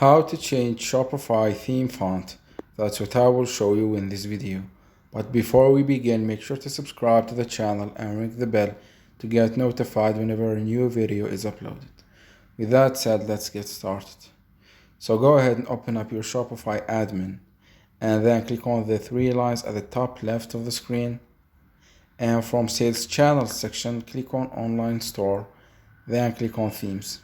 How to change Shopify theme font. That's what I will show you in this video. But before we begin, make sure to subscribe to the channel and ring the bell to get notified whenever a new video is uploaded. With that said, let's get started. So go ahead and open up your Shopify admin and then click on the three lines at the top left of the screen. And from Sales Channels section, click on Online Store, then click on Themes.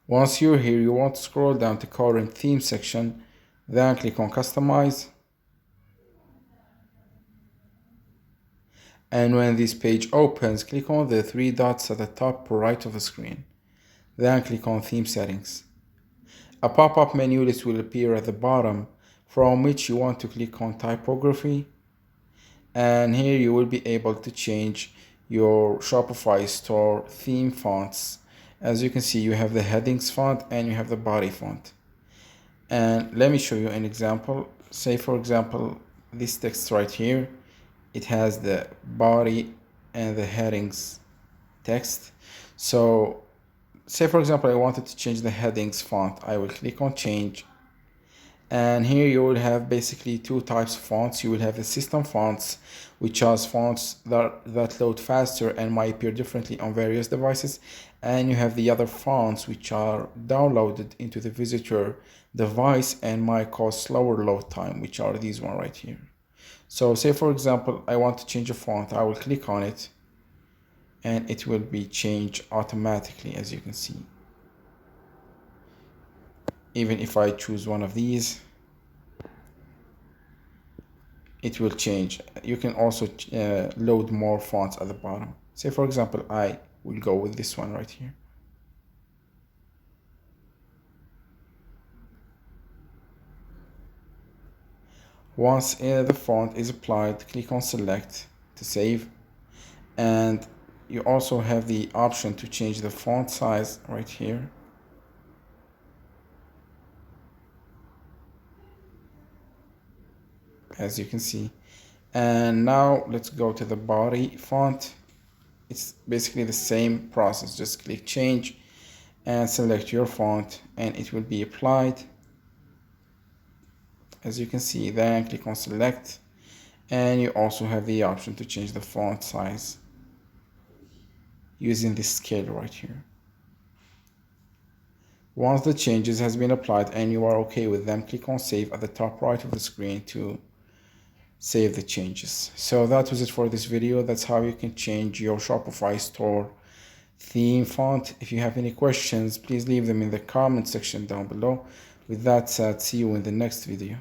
Once you're here, you want to scroll down to Current Theme section, then click on Customize. And when this page opens, click on the three dots at the top right of the screen, then click on Theme Settings. A pop-up menu list will appear at the bottom, from which you want to click on Typography. And here you will be able to change your Shopify store theme fonts. As you can see, you have the headings font and you have the body font. And let me show you an example. Say for example, this text right here, it has the body and the headings text. So say for example, I wanted to change the headings font. I will click on change. And here you will have basically two types of fonts. You will have the system fonts, which are fonts that load faster and might appear differently on various devices. And you have the other fonts, which are downloaded into the visitor device and might cause slower load time, which are these one right here. So say for example, I want to change a font. I will click on it and it will be changed automatically, as you can see. Even if I choose one of these, it will change. You can also load more fonts at the bottom. Say for example, I will go with this one right here. Once the font is applied, click on select to save. And you also have the option to change the font size right here. As you can see. And now let's go to the body font. It's basically the same process. Just click change and select your font and it will be applied. As you can see, then click on select and you also have the option to change the font size using this scale right here. Once the changes has been applied and you are okay with them, click on save at the top right of the screen to save the changes. So that was it for this video. That's how you can change your Shopify store theme font. If you have any questions, please leave them in the comment section down below. With that said, see you in the next video.